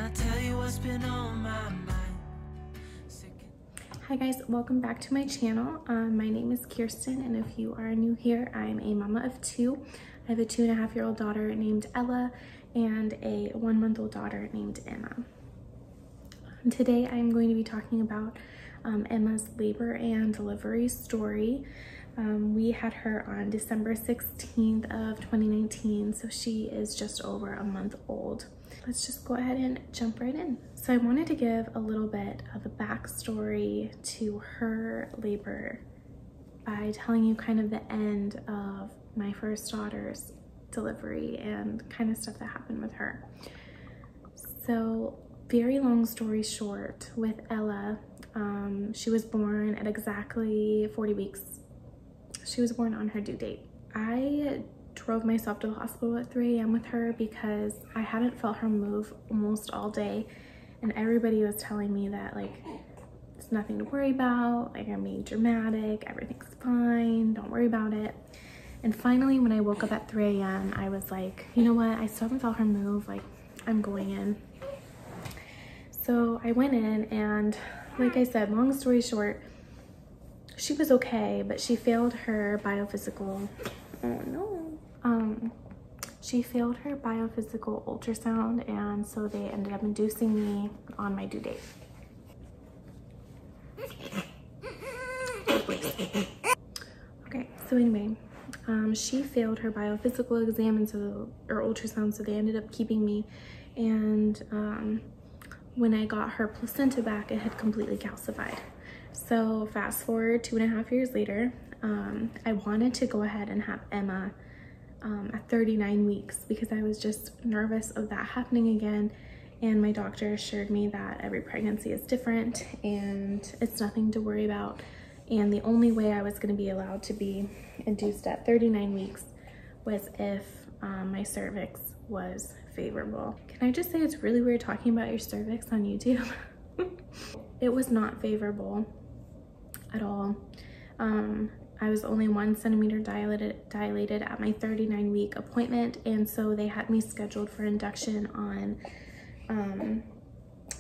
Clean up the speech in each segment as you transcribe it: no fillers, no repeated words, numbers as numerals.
I tell you what's been on my mind? Hi guys, welcome back to my channel. My name is Kirsten, and if you are new here, I'm a mama of two. I have a 2.5-year-old daughter named Ella and a 1-month-old daughter named Emma. Today I'm going to be talking about Emma's labor and delivery story. We had her on December 16th of 2019, so she is just over a month old. Let's just go ahead and jump right in. So I wanted to give a little bit of a backstory to her labor by telling you kind of the end of my first daughter's delivery and kind of stuff that happened with her. So very long story short, with Ella, she was born at exactly 40 weeks. She was born on her due date. I drove myself to the hospital at 3 a.m. with her because I hadn't felt her move almost all day, and everybody was telling me that like it's nothing to worry about, like I'm being dramatic, everything's fine, don't worry about it. And finally when I woke up at 3 a.m. I was like, you know what, I still haven't felt her move, like I'm going in. So I went in, and like I said, long story short, she was okay, but she failed her biophysical, oh no. She failed her biophysical ultrasound, and so they ended up inducing me on my due date. Okay, so anyway, she failed her biophysical exam and or ultrasound, so they ended up keeping me. And when I got her placenta back, it had completely calcified. So fast forward 2.5 years later, I wanted to go ahead and have Emma at 39 weeks because I was just nervous of that happening again. And my doctor assured me that every pregnancy is different and it's nothing to worry about. And the only way I was going to be allowed to be induced at 39 weeks was if my cervix was favorable. Can I just say it's really weird talking about your cervix on YouTube? It was not favorable at all. I was only 1 centimeter dilated at my 39-week appointment, and so they had me scheduled for induction on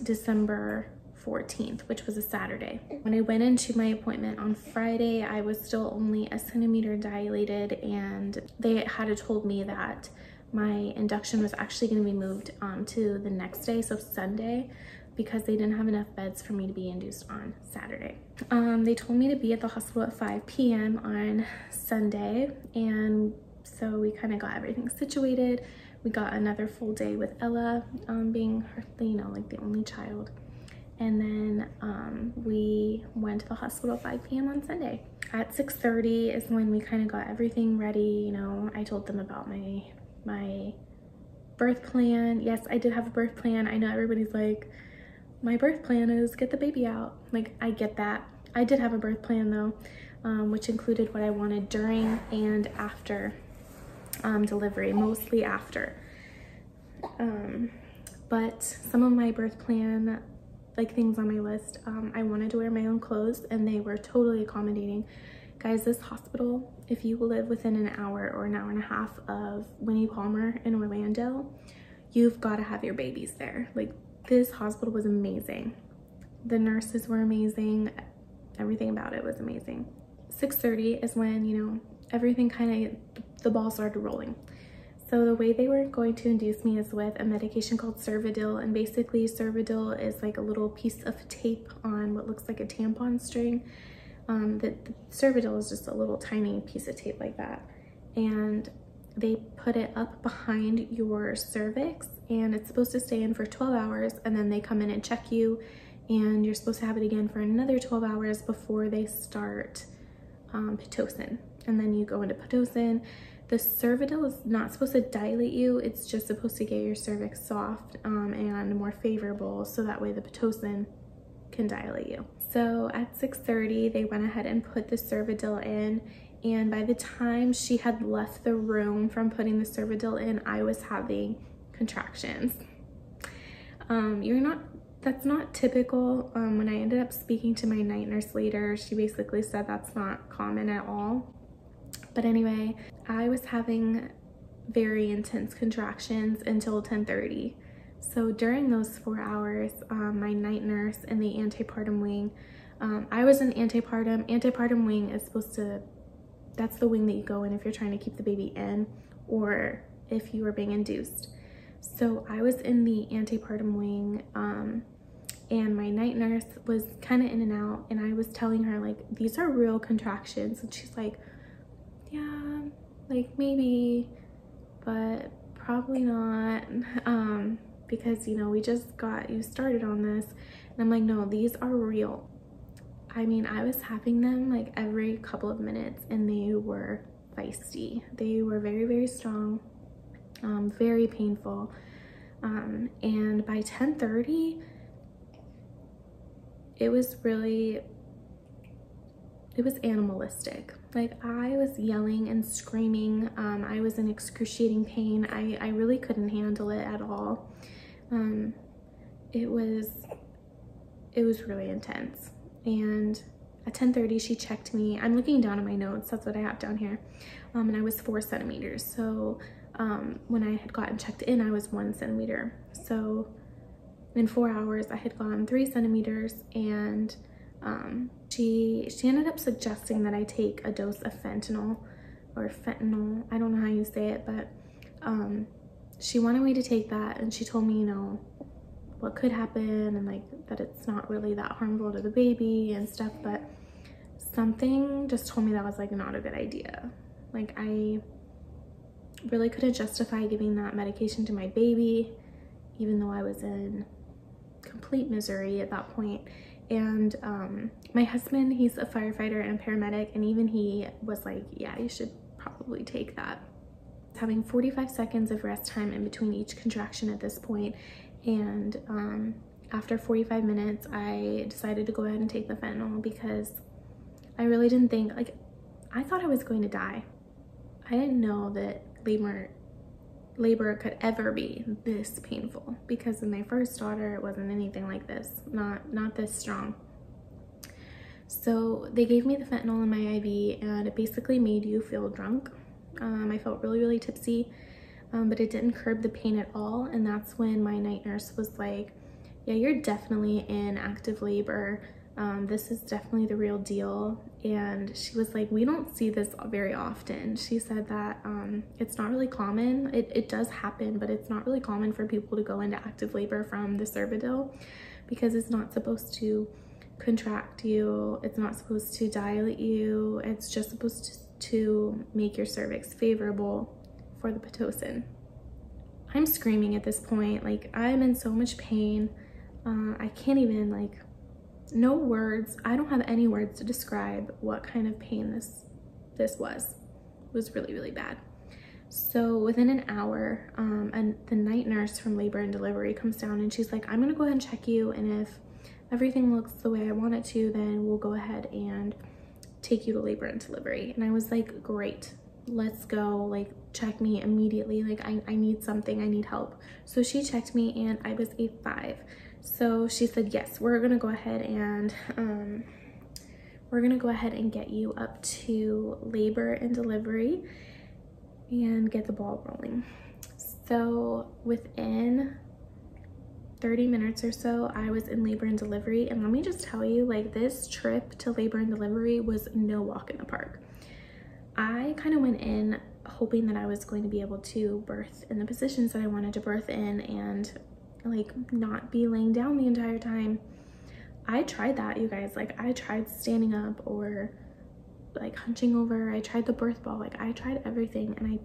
December 14th, which was a Saturday. When I went into my appointment on Friday, I was still only 1 centimeter dilated, and they had told me that my induction was actually going to be moved to the next day, so Sunday, because they didn't have enough beds for me to be induced on Saturday. They told me to be at the hospital at 5 p.m. on Sunday, and so we kind of got everything situated. We got another full day with Ella being her, you know, like the only child. And then we went to the hospital at 5 p.m. on Sunday. At 6:30 is when we kind of got everything ready. You know, I told them about my birth plan. Yes, I did have a birth plan. I know everybody's like, my birth plan is get the baby out. Like, I get that. I did have a birth plan though, which included what I wanted during and after delivery, mostly after. But some of my birth plan, like things on my list, I wanted to wear my own clothes, and they were totally accommodating. Guys, this hospital, if you live within an hour or an hour and a half of Winnie Palmer in Orlando, you've got to have your babies there. Like, this hospital was amazing. The nurses were amazing. Everything about it was amazing. 6:30 is when, you know, everything kind of, the ball started rolling. So the way they were going to induce me is with a medication called Cervidil, and basically Cervidil is like a little piece of tape on what looks like a tampon string. The Cervidil is just a little tiny piece of tape like that, and they put it up behind your cervix, and it's supposed to stay in for 12 hours, and then they come in and check you, and you're supposed to have it again for another 12 hours before they start Pitocin, and then you go into Pitocin. The Cervidil is not supposed to dilate you, it's just supposed to get your cervix soft and more favorable, so that way the Pitocin can dilate you. So at 6:30, they went ahead and put the Cervidil in, and by the time she had left the room from putting the Cervidil in, I was having contractions. That's not typical. When I ended up speaking to my night nurse later, she basically said that's not common at all. But anyway, I was having very intense contractions until 10:30. So during those 4 hours, my night nurse in the antepartum wing, I was in antepartum. Antepartum wing is supposed to, that's the wing that you go in if you're trying to keep the baby in or if you are being induced. So I was in the antepartum wing, and my night nurse was kind of in and out, and I was telling her, like, these are real contractions, and she's like, yeah, like maybe, but probably not, because, you know, we just got you started on this. And I'm like, no, these are real. I mean, I was having them like every couple of minutes, and they were feisty. They were very, very strong, very painful. And by 10:30, it was animalistic. Like, I was yelling and screaming. I was in excruciating pain. I really couldn't handle it at all. It was really intense. And at 10:30, she checked me. I'm looking down at my notes. That's what I have down here. And I was 4 centimeters. So when I had gotten checked in, I was 1 centimeter. So in 4 hours, I had gone 3 centimeters, and she ended up suggesting that I take a dose of fentanyl, or fentanyl. I don't know how you say it, but she wanted me to take that, and she told me, you know, what could happen, and like that it's not really that harmful to the baby and stuff. But something just told me that was like not a good idea. Like, I really couldn't justify giving that medication to my baby, even though I was in complete misery at that point. And my husband, he's a firefighter and paramedic, and even he was like, yeah, you should probably take that. Having 45 seconds of rest time in between each contraction at this point. And after 45 minutes, I decided to go ahead and take the fentanyl, because I really didn't think, like, I thought I was going to die. I didn't know that labor could ever be this painful, because in my first daughter, it wasn't anything like this, not this strong. So they gave me the fentanyl in my IV, and it basically made you feel drunk. I felt really, really tipsy, but it didn't curb the pain at all. And that's when my night nurse was like, yeah, you're definitely in active labor. This is definitely the real deal. And she was like, we don't see this very often. She said that it's not really common. It does happen, but it's not really common for people to go into active labor from the cervidil, because it's not supposed to contract you. It's not supposed to dilate you. It's just supposed to make your cervix favorable for the Pitocin. I'm screaming at this point. Like, I'm in so much pain. I can't even, like, no words. I don't have any words to describe what kind of pain this was. It was really, really bad. So within an hour, and the night nurse from labor and delivery comes down, and she's like, I'm gonna go ahead and check you, and if everything looks the way I want it to, then we'll go ahead and take you to labor and delivery. And I was like, great, let's go, like, check me immediately. Like, I need something, I need help. So she checked me, and I was a 5. So she said, yes, we're gonna go ahead and get you up to labor and delivery and get the ball rolling. So within 30 minutes or so, I was in labor and delivery. And let me just tell you, like, this trip to labor and delivery was no walk in the park. I kind of went in hoping that I was going to be able to birth in the positions that I wanted to birth in, and like not be laying down the entire time. I tried that, you guys. Like, I tried standing up or like hunching over. I tried the birth ball. Like, I tried everything, and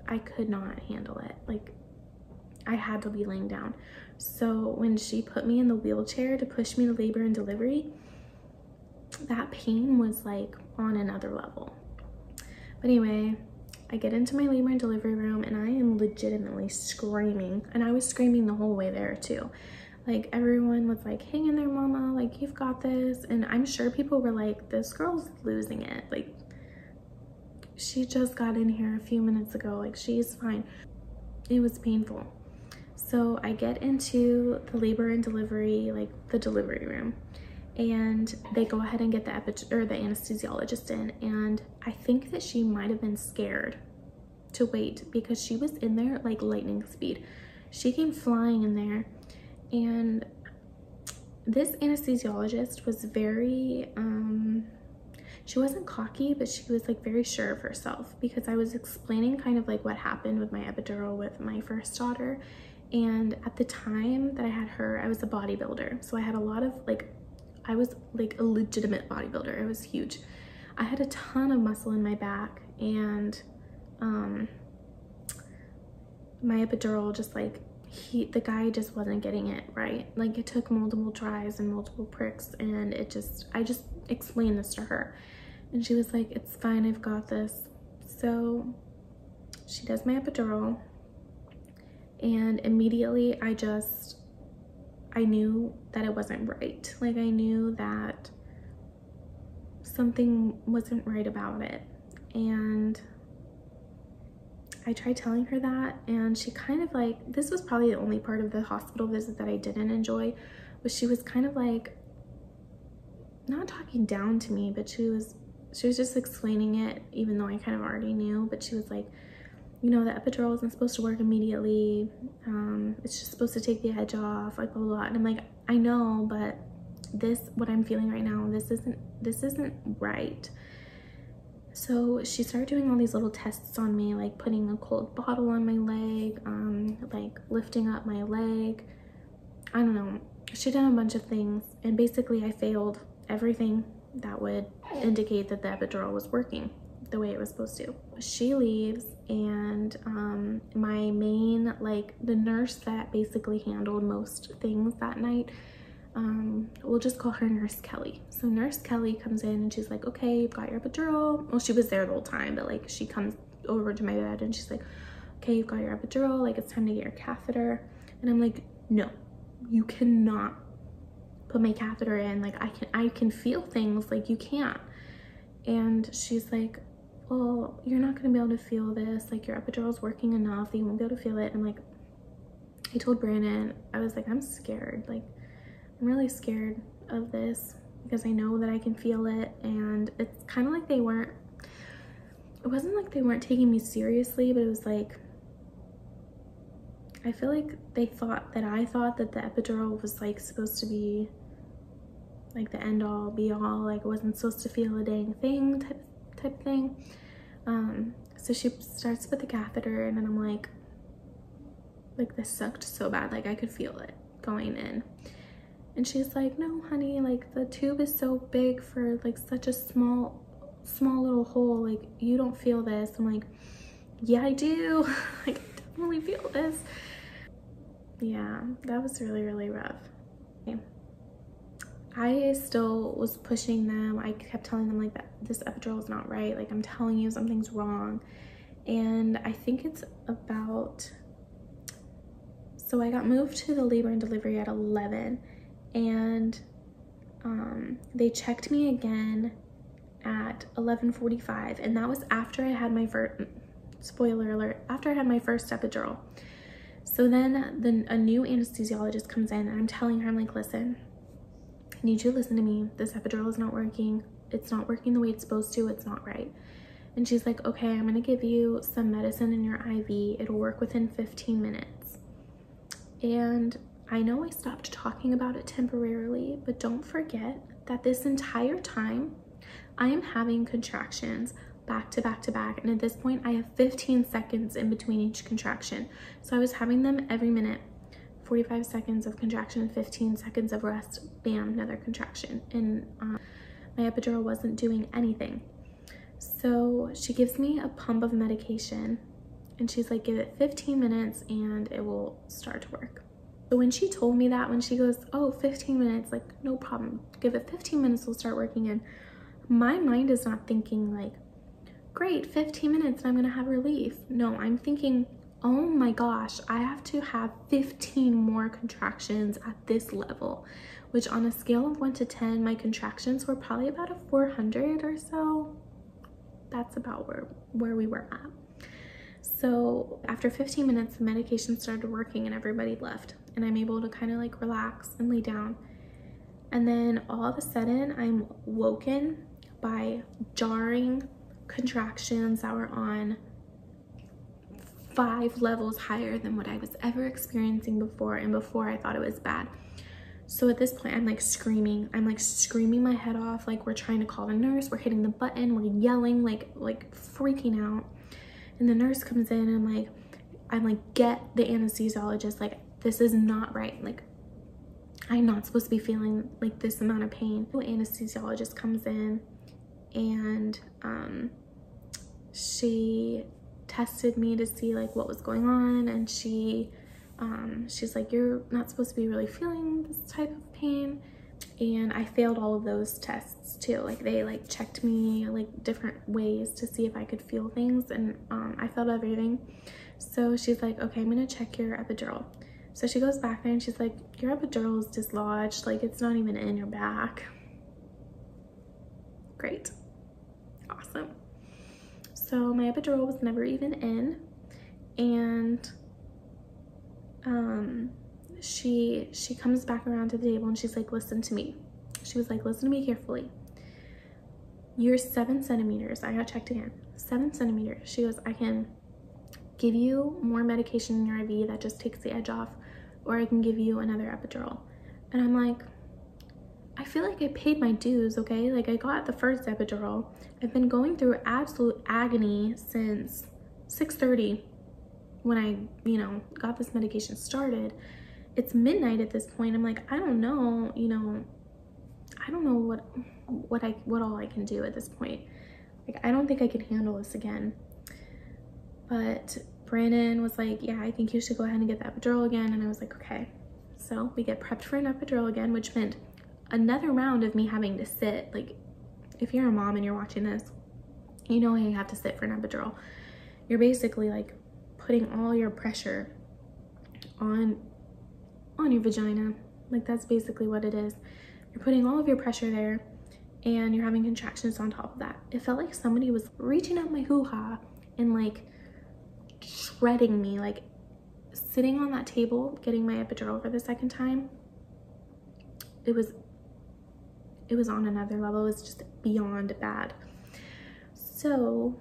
I could not handle it. Like, I had to be laying down. So when she put me in the wheelchair to push me to labor and delivery, that pain was like on another level. But anyway, I get into my labor and delivery room, and I am legitimately screaming. And I was screaming the whole way there too. Like, everyone was like, hang in there, mama, like, you've got this. And I'm sure people were like, this girl's losing it. Like, she just got in here a few minutes ago. Like, she's fine. It was painful. So I get into the labor and delivery, like the delivery room, and they go ahead and get the anesthesiologist in. And I think that she might have been scared to wait, because she was in there like lightning speed. She came flying in there, and this anesthesiologist was very, she wasn't cocky, but she was like very sure of herself, because I was explaining kind of like what happened with my epidural with my first daughter. And at the time that I had her, I was a bodybuilder. So I had a lot of like, I was like a legitimate bodybuilder. It was huge. I had a ton of muscle in my back, and my epidural just like, the guy just wasn't getting it right. Like, it took multiple tries and multiple pricks, and I just explained this to her, and she was like, it's fine, I've got this. So she does my epidural, and immediately I knew that it wasn't right. Like, I knew that something wasn't right about it. And I tried telling her that, and she kind of like, this was probably the only part of the hospital visit that I didn't enjoy, but she was kind of like, not talking down to me, but she was just explaining it, even though I kind of already knew. But she was like, you know, the epidural isn't supposed to work immediately. It's just supposed to take the edge off, like blah, blah, blah. And I'm like, I know, but what I'm feeling right now, this isn't right. So she started doing all these little tests on me, like putting a cold bottle on my leg, like lifting up my leg. I don't know. She did a bunch of things, and basically I failed everything that would indicate that the epidural was working the way it was supposed to. She leaves, and my main, like the nurse that basically handled most things that night, we'll just call her Nurse Kelly. So Nurse Kelly comes in, and she's like, okay, you've got your epidural. Well, she was there the whole time, but like she comes over to my bed, and she's like, okay, you've got your epidural, like it's time to get your catheter. And I'm like, no, you cannot put my catheter in. Like, I can feel things, like you can't. And she's like, well, you're not gonna be able to feel this, like your epidural's working enough that you won't be able to feel it. And I'm like, I told Brandon, I was like, I'm scared, like I'm really scared of this, because I know that I can feel it. And it's kind of like it wasn't like they weren't taking me seriously, but it was like, I feel like they thought that I thought that the epidural was like supposed to be like the end all be all, like it wasn't supposed to feel a dang thing type thing. So she starts with the catheter, and then I'm like this sucked so bad, like I could feel it going in. And she's like, no honey, like the tube is so big for like such a small little hole, like you don't feel this. I'm like, yeah I do. Like I definitely feel this. Yeah, that was really, really rough. Okay. I still was pushing them. I kept telling them like that this epidural is not right, like I'm telling you something's wrong. And I think it's about, so I got moved to the labor and delivery at 11, and they checked me again at 11:45, and that was after I had my first, spoiler alert, after I had my first epidural. So then a new anesthesiologist comes in, and I'm telling her, I'm like, listen, I need you to listen to me. This epidural is not working. It's not working the way it's supposed to. It's not right. And she's like, okay, I'm gonna give you some medicine in your IV. It'll work within 15 minutes. And I know I stopped talking about it temporarily, but don't forget that this entire time I am having contractions back to back to back. And at this point I have 15 seconds in between each contraction. So I was having them every minute. 45 seconds of contraction, 15 seconds of rest, bam, another contraction. And my epidural wasn't doing anything. So she gives me a pump of medication, and she's like, give it 15 minutes and it will start to work. So when she told me that, when she goes, oh, 15 minutes, like no problem, give it 15 minutes, we'll start working in, my mind is not thinking like, great, 15 minutes and I'm gonna have relief. No, I'm thinking, oh my gosh, I have to have 15 more contractions at this level, which on a scale of 1 to 10, my contractions were probably about a 400 or so. That's about where we were at. So after 15 minutes, the medication started working and everybody left, and I'm able to kind of like relax and lay down. And then all of a sudden I'm woken by jarring contractions that were on 5 levels higher than what I was ever experiencing before, and before I thought it was bad. So at this point, I'm like screaming my head off. Like, we're trying to call the nurse, we're hitting the button, we're yelling, like freaking out. And the nurse comes in, and I'm like, get the anesthesiologist, like, this is not right. Like, I'm not supposed to be feeling like this amount of pain. The anesthesiologist comes in, and she tested me to see like what was going on, and she's like, you're not supposed to be really feeling this type of pain. And I failed all of those tests too. Like, they like checked me like different ways to see if I could feel things, and I failed everything. So she's like, okay, I'm gonna check your epidural. So she goes back there and she's like, your epidural is dislodged, like it's not even in your back. Great, awesome. So my epidural was never even in, and she comes back around to the table and she's like, listen to me. She was like, listen to me carefully. You're 7 centimeters. I got checked again. 7 centimeters. She goes, I can give you more medication in your IV that just takes the edge off, or I can give you another epidural. And I'm like, I feel like I paid my dues, okay? Like, I got the first epidural. I've been going through absolute agony since 6:30 when I, got this medication started. It's midnight at this point. I'm like, I don't know, I don't know what all I can do at this point. Like, I don't think I can handle this again. But Brandon was like, yeah, I think you should go ahead and get the epidural again. And I was like, okay. So we get prepped for an epidural again, which meant another round of me having to sit. Like, if you're a mom and you're watching this, you know you have to sit for an epidural. You're basically like putting all your pressure on your vagina. Like, that's basically what it is. You're putting all of your pressure there, and you're having contractions on top of that. It felt like somebody was reaching up my hoo-ha and like shredding me, like sitting on that table getting my epidural for the second time. It was on another level. It was just beyond bad. So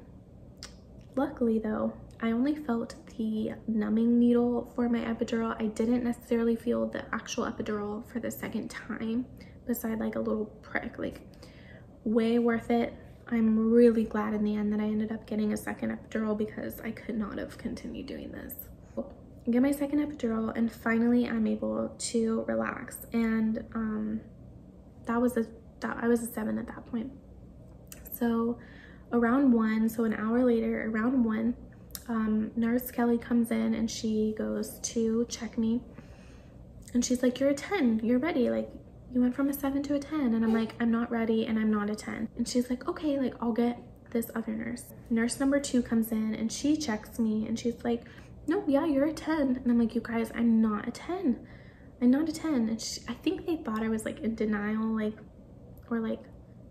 luckily though, I only felt the numbing needle for my epidural. I didn't necessarily feel the actual epidural for the second time, beside like a little prick. Like, way worth it. I'm really glad in the end that I ended up getting a second epidural, because I could not have continued doing this. I get my second epidural, and finally I'm able to relax. And I was a 7 at that point. So around 1, so an hour later, around 1, Nurse Kelly comes in and she goes to check me, and she's like, you're a 10, you're ready. Like, you went from a 7 to a 10. And I'm like, I'm not ready, and I'm not a 10. And she's like, okay, like, I'll get this other nurse. Nurse number 2 comes in and she checks me, and she's like, no, yeah, you're a 10. And I'm like, you guys, I'm not a 10. I'm not a 10. And I think they thought I was like in denial, like, or like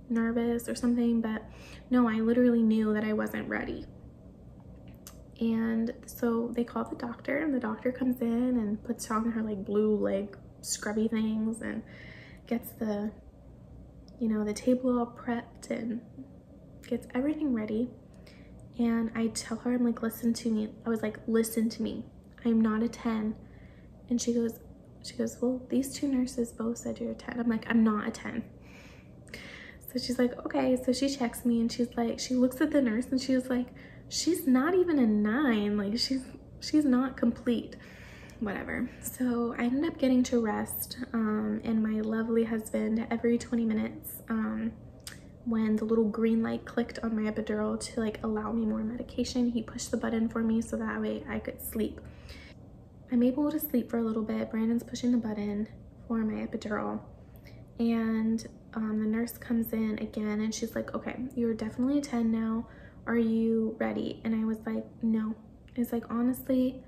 nervous or something, but no, I literally knew that I wasn't ready. And so they call the doctor, and the doctor comes in and puts on her like blue like scrubby things and gets the, the table all prepped and gets everything ready. And I tell her, I'm like, listen to me. I was like, listen to me. I'm not a 10. And she goes, well, these 2 nurses both said you're a 10. I'm like, I'm not a 10. So she's like, okay. So she checks me, and she's like, she looks at the nurse and she was like, she's not even a 9. Like, she's not complete. Whatever. So I ended up getting to rest, and my lovely husband, every 20 minutes, when the little green light clicked on my epidural to like allow me more medication, he pushed the button for me so that way I could sleep. I'm able to sleep for a little bit. Brandon's pushing the button for my epidural, and the nurse comes in again, and she's like, okay, you're definitely a 10 now. Are you ready? And I was like, no. It's like, honestly,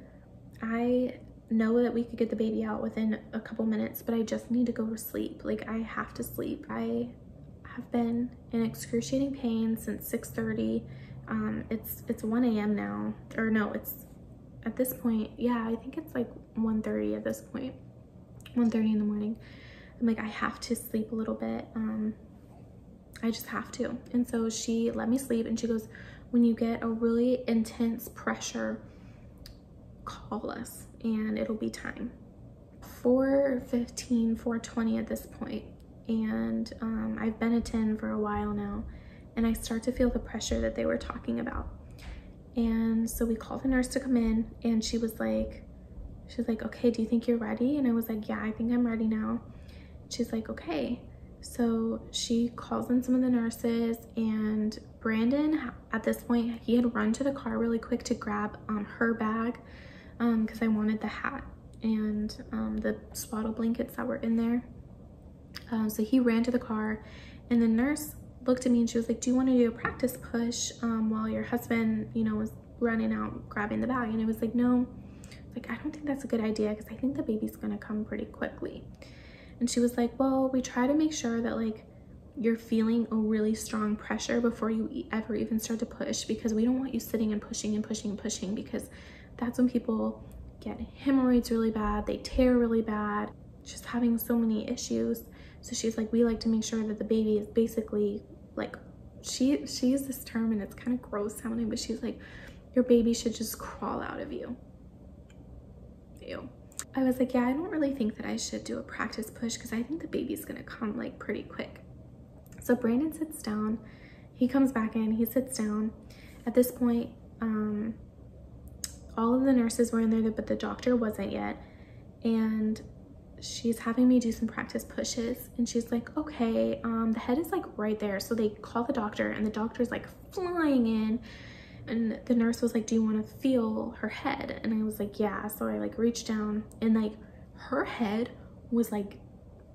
I know that we could get the baby out within a couple minutes, but I just need to go to sleep. Like, I have to sleep. I have been in excruciating pain since 6:30. It's 1 a.m. now, or no, it's at this point, yeah, I think it's like 1:30 at this point, 1:30 in the morning. I'm like, I have to sleep a little bit. I just have to. And so she let me sleep, and she goes, when you get a really intense pressure call us and it'll be time. 4:15, 4:20 at this point, and I've been a 10 for a while now, and I start to feel the pressure that they were talking about. And so we called the nurse to come in, and she was like, okay, do you think you're ready? And I was like, yeah, I think I'm ready now. She's like, okay. So she calls in some of the nurses, and Brandon, at this point, he had run to the car really quick to grab her bag because I wanted the hat and the swaddle blankets that were in there. So he ran to the car, and the nurse looked at me and she was like, do you want to do a practice push while your husband, you know, was running out grabbing the bag? And I was like, no, like, I don't think that's a good idea because I think the baby's gonna come pretty quickly. And she was like, well, we try to make sure that like you're feeling a really strong pressure before you ever even start to push, because we don't want you sitting and pushing and pushing and pushing, because that's when people get hemorrhoids really bad, they tear really bad, just having so many issues. So she's like, we like to make sure that the baby is basically like, she used this term and it's kind of gross sounding, but she's like, your baby should just crawl out of you. Ew. I was like, yeah, I don't really think that I should do a practice push because I think the baby's gonna come like pretty quick. So Brandon sits down, he comes back in, he sits down. At this point, all of the nurses were in there, but the doctor wasn't yet. And she's having me do some practice pushes, and she's like, okay, the head is like right there. So they call the doctor, and the doctor's like flying in, and the nurse was like, do you want to feel her head? And I was like, yeah. So I like reached down, and like her head was like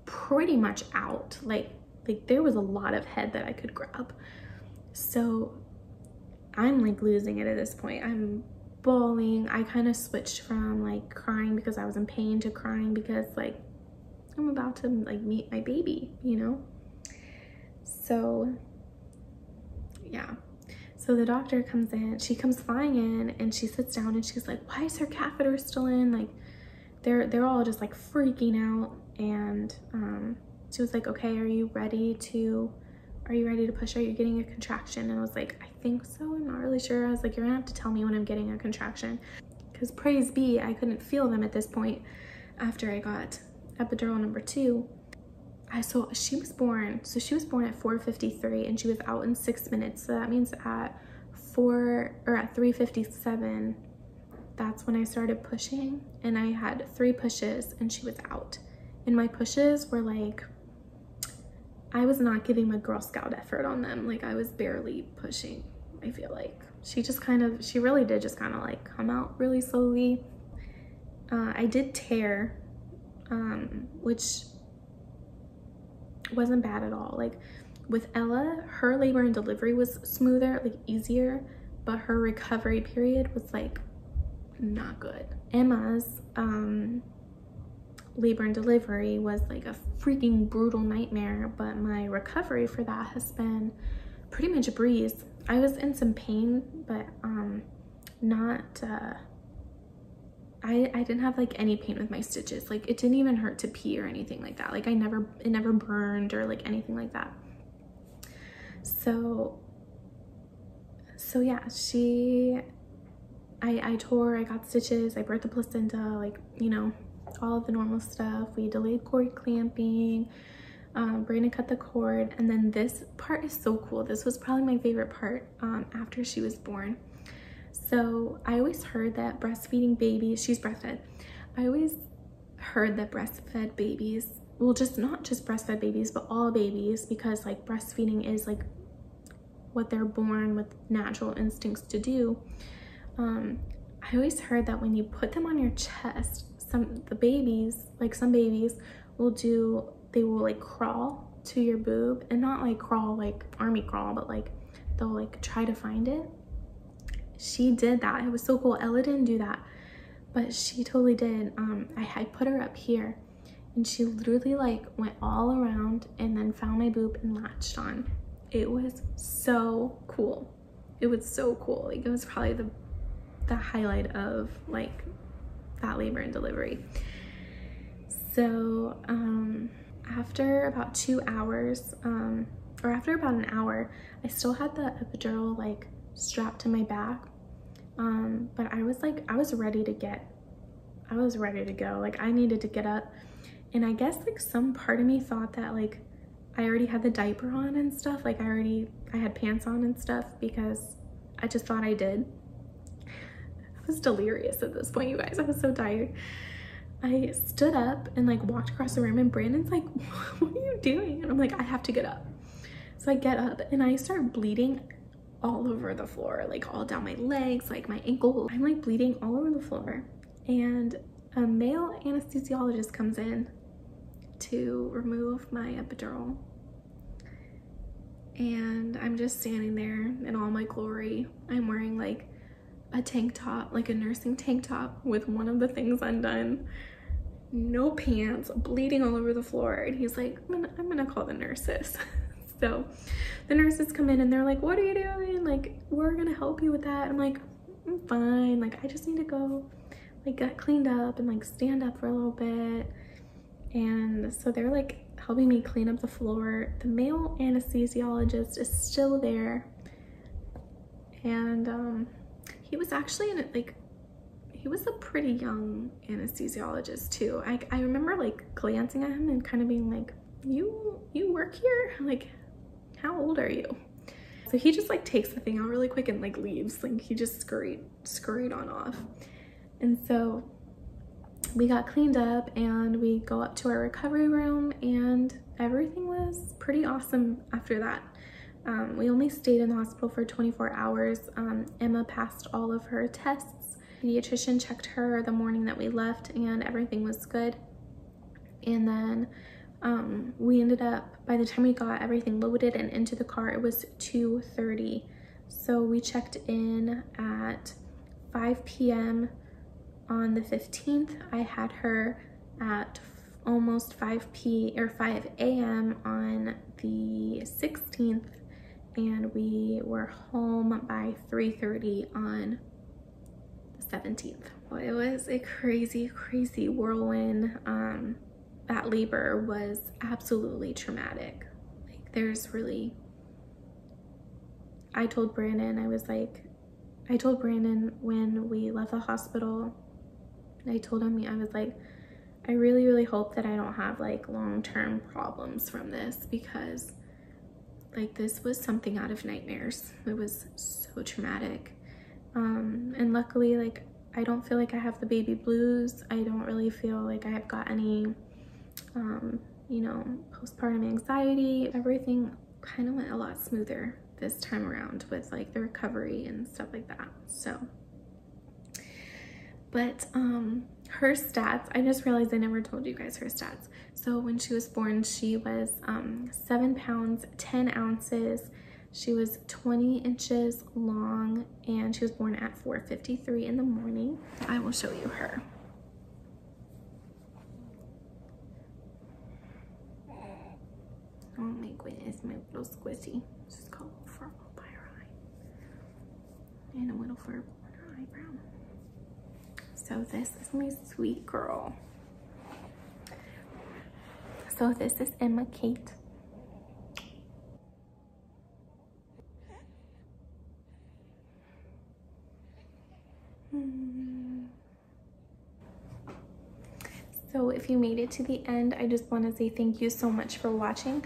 pretty much out, like there was a lot of head that I could grab. So I'm like losing it at this point. I'm bawling. I kind of switched from like crying because I was in pain to crying because like I'm about to like meet my baby, you know? So yeah. So the doctor comes in, she comes flying in, and she sits down and she's like, why is her catheter still in? Like they're all just like freaking out. And she was like, okay, are you ready to push? Are you getting a contraction? And I was like, I think so, I'm not really sure. I was like, you're gonna have to tell me when I'm getting a contraction, because praise be, I couldn't feel them at this point after I got epidural number 2. So she was born at 4:53 and she was out in 6 minutes. So that means at 3:57, that's when I started pushing, and I had 3 pushes and she was out. And my pushes were like, I was not giving my Girl Scout effort on them. Like I was barely pushing, I feel like. She really did just kind of like come out really slowly. I did tear, which wasn't bad at all. Like with Ella, her labor and delivery was smoother, like easier, but her recovery period was like not good. Emma's labor and delivery was like a freaking brutal nightmare, but my recovery for that has been pretty much a breeze. I was in some pain, but not I didn't have like any pain with my stitches. Like it didn't even hurt to pee or anything like that. Like it never burned or like anything like that. So yeah, I tore, I got stitches, I birthed the placenta, like, you know, all of the normal stuff. We delayed cord clamping, Brandon cut the cord, and then this part is so cool. This was probably my favorite part after she was born. So I always heard that breastfeeding babies, she's breastfed, I always heard that breastfed babies, well, not just breastfed babies, but all babies, because like breastfeeding is like what they're born with natural instincts to do. I always heard that when you put them on your chest, some babies they will like crawl to your boob, and not like crawl like army crawl, but like they'll like try to find it. She did that. It was so cool. Ella didn't do that, but she totally did. I put her up here, and she literally like went all around and then found my boob and latched on. It was so cool. It was so cool. Like it was probably the highlight of like that labor and delivery. So after about 2 hours, or after about an hour, I still had the epidural like strapped to my back, but I was ready to get ready to go. Like I needed to get up, and I guess like some part of me thought that like I already had the diaper on and stuff. Like I had pants on and stuff because I just thought I did. I was delirious at this point, you guys. I was so tired. I stood up and like walked across the room, and Brandon's like, what are you doing? And I'm like, I have to get up. So I get up and I start bleeding all over the floor, like all down my legs, like my ankle. I'm like bleeding all over the floor. And a male anesthesiologist comes in to remove my epidural. And I'm just standing there in all my glory. I'm wearing like a tank top, like a nursing tank top with one of the things undone, no pants, bleeding all over the floor. And he's like, I'm gonna call the nurses. So the nurses come in and they're like, what are you doing? Like, we're gonna help you with that. I'm like, I'm fine. Like, I just need to go like get cleaned up and like stand up for a little bit. And so they're like helping me clean up the floor. The male anesthesiologist is still there. And he was actually he was a pretty young anesthesiologist too. I remember like glancing at him and kind of being like, you work here? Like, how old are you? So he just like takes the thing out really quick and like leaves. Like he just scurried on off. And so we got cleaned up and we go up to our recovery room, and everything was pretty awesome after that. We only stayed in the hospital for 24 hours. Emma passed all of her tests. The pediatrician checked her the morning that we left and everything was good. And then we ended up, by the time we got everything loaded and into the car, it was 2:30. So we checked in at 5 p.m. on the 15th. I had her at almost 5 a.m. on the 16th, and we were home by 3:30 on the 17th. Well, it was a crazy whirlwind. That labor was absolutely traumatic. Like I told Brandon when we left the hospital, I told him, I was like, I really hope that I don't have like long-term problems from this, because like this was something out of nightmares. It was so traumatic. And luckily, like, I don't feel like I have the baby blues. I don't really feel like I've got any you know, postpartum anxiety. Everything kind of went a lot smoother this time around with like the recovery and stuff like that. So, but her stats, I just realized I never told you guys her stats. So when she was born, she was 7 pounds 10 ounces. She was 20 inches long, and she was born at 4:53 in the morning. I will show you her. Oh my goodness, my little squishy. She's got a little fur by her eye and a little fur on her eyebrow. So this is my sweet girl. So this is Emma Kate. So if you made it to the end, I just want to say thank you so much for watching.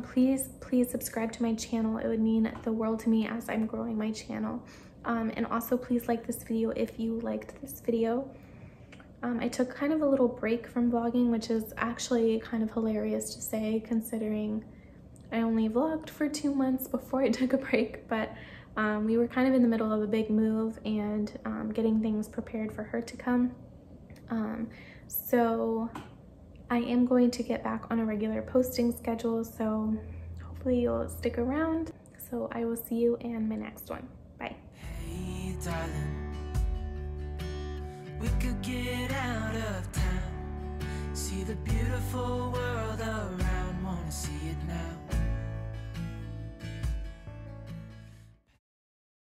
Please subscribe to my channel. It would mean the world to me as I'm growing my channel. And also please like this video if you liked this video. I took kind of a little break from vlogging, which is actually kind of hilarious to say, considering I only vlogged for 2 months before I took a break. But we were kind of in the middle of a big move and getting things prepared for her to come. So I am going to get back on a regular posting schedule, so hopefully you'll stick around. So I will see you in my next one. Bye. Hey, darling, we could get out of town, see the beautiful world.